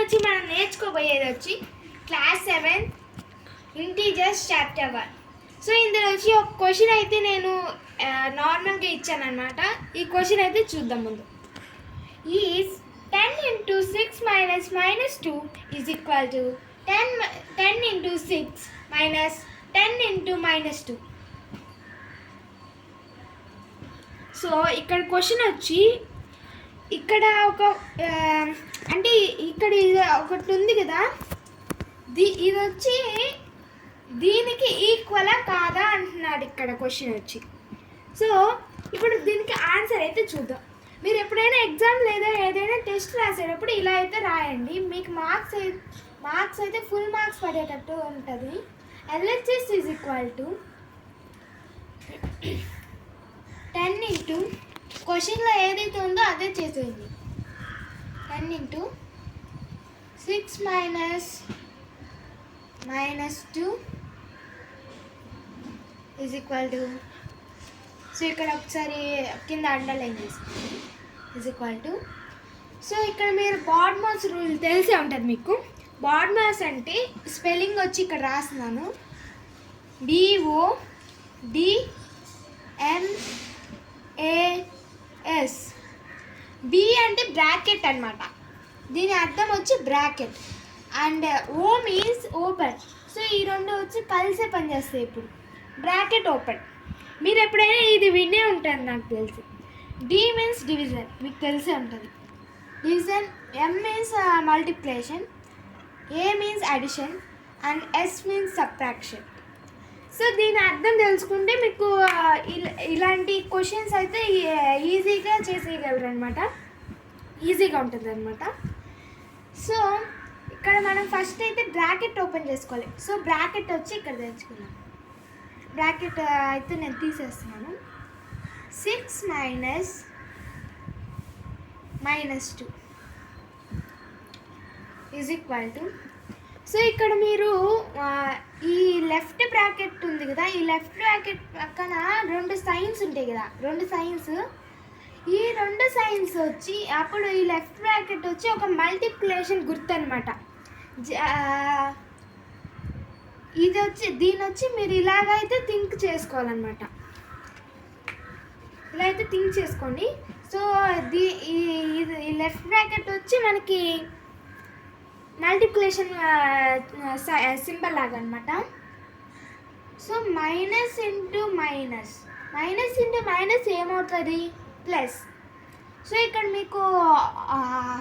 వచ్చి మనం నేర్చుకోబోయేది వచ్చి క్లాస్ 7 ఇంటీజర్స్ చాప్టర్ 1. సో ఇందులో వచ్చి ఒక క్వశ్చన్ అయితే నేను నార్మల్గా ఇచ్చాను అనమాట. ఈ క్వశ్చన్ అయితే చూద్దాం ముందు. Is 10 into 6 minus 2 is equal to 10 into 6 minus 10 into minus 2. So ఇక్కడ క్వశ్చన్ వచ్చి ఇక్కడ ఒక అంటే ఇక్కడ ఇది ఒకటి ఉంది కదా, ఇది వచ్చి దీనికి ఈక్వలా కాదా అంటున్నాడు ఇక్కడ క్వశ్చన్ వచ్చి. సో ఇప్పుడు దీనికి ఆన్సర్ అయితే చూద్దాం. మీరు ఎప్పుడైనా ఎగ్జామ్ లేదా ఏదైనా టెస్ట్ రాసేటప్పుడు ఇలా అయితే రాయండి, మీకు మార్క్స్ అయితే ఫుల్ మార్క్స్ పడేటట్టు ఉంటుంది. LHS is equal to 10 into క్వశ్చన్లో ఏదైతే ఉందో అదే చేసేయండి. 10 into 6 minus 2 is equal to, so ఇక్కడ ఒకసారి కింద అండర్లైన్ చేసుకోండి, ఈజ్ ఈక్వల్ టు. సో ఇక్కడ మీరు బాడ్మాస్ రూల్ తెలిసే ఉంటుంది మీకు. బాడ్మాస్ అంటే స్పెల్లింగ్ వచ్చి ఇక్కడ రాస్తున్నాను, BODMAS. B అంటే బ్రాకెట్ అనమాట, దీని అర్థం వచ్చి bracket. And O means open. So ఈ రెండు వచ్చి కలిసే పనిచేస్తాయి. ఇప్పుడు బ్రాకెట్ ఓపెన్ మీరు ఎప్పుడైనా ఇది వినే ఉంటారు నాకు తెలిసి. D మీన్స్ డివిజన్, మీకు తెలిసే ఉంటుంది division. M means multiplication, A means addition and S means subtraction. So దీని అర్థం తెలుసుకుంటే మీకు ఇలాంటి క్వశ్చన్స్ అయితే ఈజీగా చేసేయగలరు అనమాట, ఈజీగా ఉంటుంది అనమాట. సో ఇక్కడ మనం ఫస్ట్ అయితే బ్రాకెట్ ఓపెన్ చేసుకోవాలి. సో బ్రాకెట్ వచ్చి ఇక్కడ తెచ్చుకున్నాం. బ్రాకెట్ అయితే నేను తీసేస్తున్నాను. 6 minus 2 is equal to. So ఇక్కడ మీరు ఈ లెఫ్ట్ బ్రాకెట్ ఉంది కదా, ఈ లెఫ్ట్ బ్రాకెట్ పక్కన రెండు సైన్స్ ఉంటాయి కదా, రెండు సైన్స్. ఈ రెండు సైన్స్ వచ్చి అప్పుడు ఈ లెఫ్ట్ బ్రాకెట్ వచ్చి ఒక మల్టిప్లికేషన్ గుర్తు అనమాట. ఇది వచ్చి దీని వచ్చి మీరు ఇలాగైతే థింక్ చేసుకోవాలన్నమాట, ఇలా అయితే థింక్ చేసుకోండి. సో ఈ లెఫ్ట్ బ్రాకెట్ వచ్చి మనకి మల్టిప్లికేషన్ సింబల్ లాగా అనమాట. సో మైనస్ ఇంటూ మైనస్ ఏమవుతుంది? ప్లస్. సో ఇక్కడ మీకు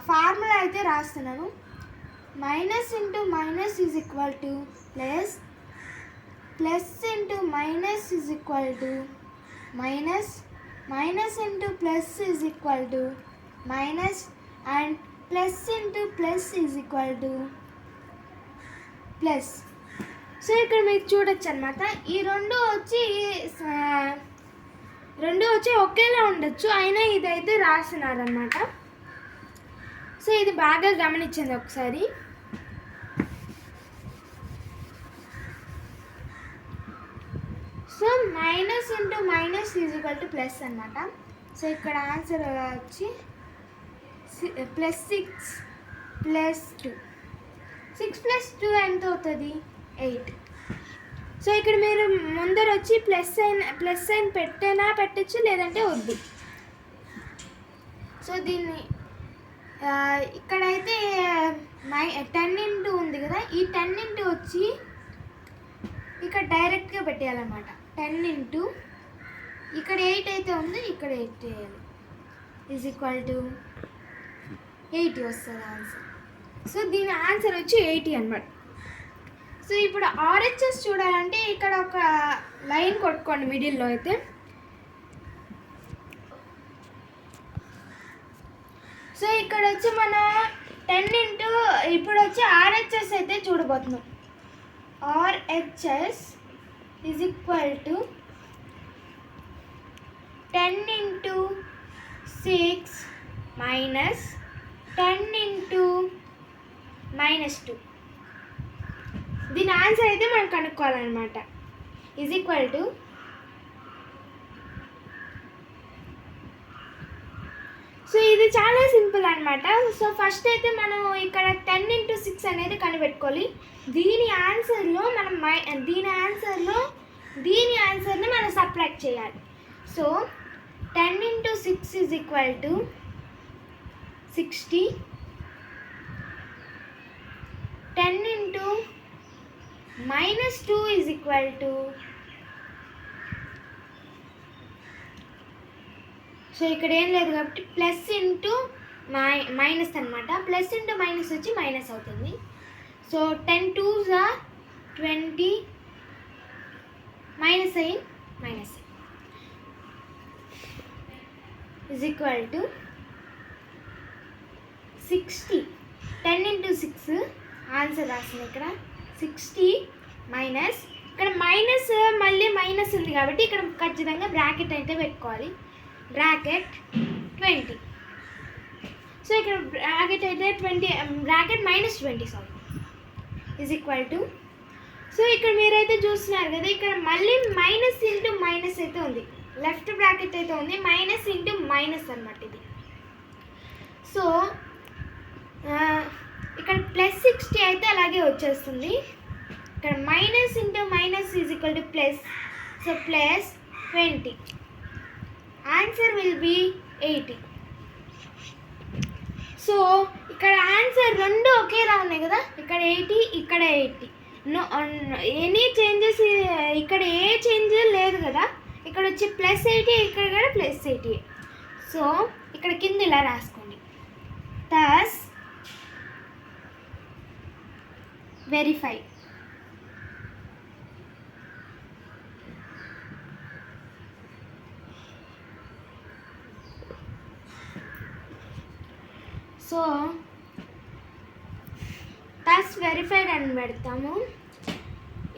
ఫార్ములా అయితే రాస్తున్నాను. Minus into minus is equal to plus, plus into minus is equal to minus, minus into plus is equal to minus, and plus into plus is equal to plus. So ఇక్కడ మీరు చూడొచ్చు అనమాట, ఈ రెండు వచ్చి ఒకేలా ఉండొచ్చు, అయినా ఇదైతే రాస్తున్నారనమాట. సో ఇది బాగా గమనించండి ఒకసారి. So minus into minus is equal to plus అనమాట. సో ఇక్కడ ఆన్సర్ వచ్చి +6 + 2. 6 + 2 ఎంత అవుతుంది? 8. సో ఇక్కడ మీరు ముందర వచ్చి ప్లస్ సైన్ పెట్టైనా పెట్టచ్చు, లేదంటే వద్దు. సో దీన్ని ఇక్కడైతే 10 ఇంటూ ఉంది కదా, ఈ 10 ఇంటూ వచ్చి ఇక్కడ డైరెక్ట్గా పెట్టేయాలన్నమాట. 10 ఇంటూ ఇక్కడ 8 అయితే ఉంది, ఇక్కడ 8 వేయాలి, ఈజ్ ఈక్వల్ టు 80 వస్తుంది ఆన్సర్. సో దీని ఆన్సర్ వచ్చి 80 అనమాట. సో ఇప్పుడు RHS చూడాలంటే ఇక్కడ ఒక లైన్ కొట్టుకోండి మిడిల్లో అయితే. సో ఇక్కడ వచ్చి మన 10 ఇంటూ ఇప్పుడు వచ్చి RHS అయితే చూడబోతున్నాం. RHS is equal to 10 into 6 minus 10 into -2. దీని ఆన్సర్ అయితే మనం కనుక్కోవాలన్నమాట. ఈజ్ ఈక్వల్ టు సో ఇది ఇది చాలా సింపుల్ అనమాట. సో ఫస్ట్ అయితే మనం ఇక్కడ 10 × 6 అనేది కనిపెట్టుకోవాలి. దీని ఆన్సర్ని మనం సబ్ట్రాక్ట్ చేయాలి. సో 10 × 6 = 60. 10 × -2 = సో ఇక్కడ ఏం లేదు కాబట్టి ప్లస్ ఇంటూ మైనస్ అనమాట. ప్లస్ ఇంటూ మైనస్ వచ్చి మైనస్ అవుతుంది. సో 10 2s are 20 మైనస్ అయ్యి మైనస్ = 60. 10 × 6 ఆన్సర్ రాసింది ఇక్కడ 60 మైనస్, ఇక్కడ మైనస్ మళ్ళీ మైనస్ ఉంది కాబట్టి ఇక్కడ ఖచ్చితంగా బ్రాకెట్ అయితే పెట్టుకోవాలి. బ్రాకెట్ 20. సో ఇక్కడ బ్రాకెట్ అయితే బ్రాకెట్ -20 = సో ఇక్కడ మీరైతే చూస్తున్నారు కదా, ఇక్కడ మళ్ళీ మైనస్ ఇంటూ మైనస్ అయితే ఉంది. లెఫ్ట్ బ్రాకెట్ అయితే ఉంది, మైనస్ ఇంటూ మైనస్ అనమాట ఇది. సో ఇక్కడ +60 అయితే అలాగే వచ్చేస్తుంది. ఇక్కడ minus into minus = plus. So +20. Answer will be 80. So ఇక్కడ ఆన్సర్ రెండు ఒకేలా ఉన్నాయి కదా, ఇక్కడ 80 ఇక్కడ 80. ఎనీ చేంజెస్, ఇక్కడ ఏ చేంజ్ లేదు కదా. ఇక్కడ వచ్చి +80, ఇక్కడ కూడా +80. సో ఇక్కడ కింద ఇలా రాసుకోండి. thus verify. So thus verified అని పెడతాము.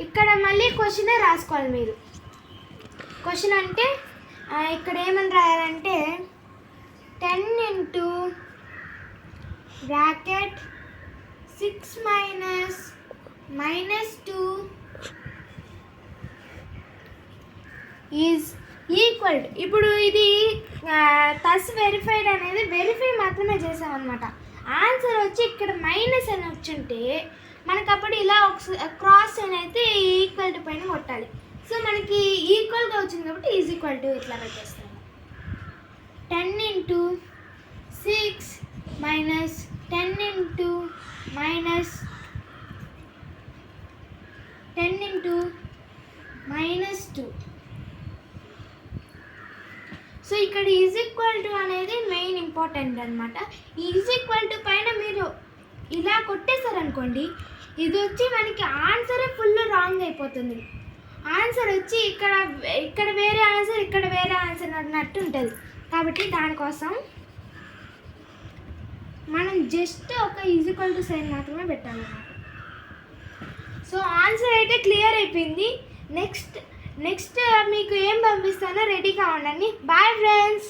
ఇక్కడ మళ్ళీ క్వశ్చనే రాసుకోవాలి మీరు. క్వశ్చన్ అంటే ఇక్కడ ఏమని రాయాలంటే 10 × బ్రాకెట్ 6 -2 ఈజ్ ఈక్వల్. ఇప్పుడు ఇది thus verified అనేది వెరిఫై మాత్రమే చేసామన్నమాట. ఆన్సర్ వచ్చి ఇక్కడ మైనస్ అని వచ్చుంటే మనకు అప్పుడు ఇలా ఒక క్రాస్ అని అయితే ఈక్వల్ టు పైన కొట్టాలి. సో మనకి ఈక్వల్గా వచ్చింది కాబట్టి = ఇట్లా పెట్టేస్తాము. 10 × 6 - 10 × -2. సో ఇక్కడ = అనేది మెయిన్ ఇంపార్టెంట్ అనమాట. = పైన మీరు ఇలా కొట్టేశారనుకోండి, ఇది వచ్చి మనకి ఆన్సరే ఫుల్ రాంగ్ అయిపోతుంది. ఆన్సర్ వచ్చి ఇక్కడ వేరే ఆన్సర్, ఇక్కడ వేరే ఆన్సర్ అన్నట్టు ఉంటుంది. కాబట్టి దానికోసం మనం జస్ట్ ఒక = సైన్ మాత్రమే పెట్టాలన్నమాట. సో ఆన్సర్ అయితే క్లియర్ అయిపోయింది. నెక్స్ట్ మీకు ఏం పంపిస్తానో రెడీగా ఉండండి. Bye friends.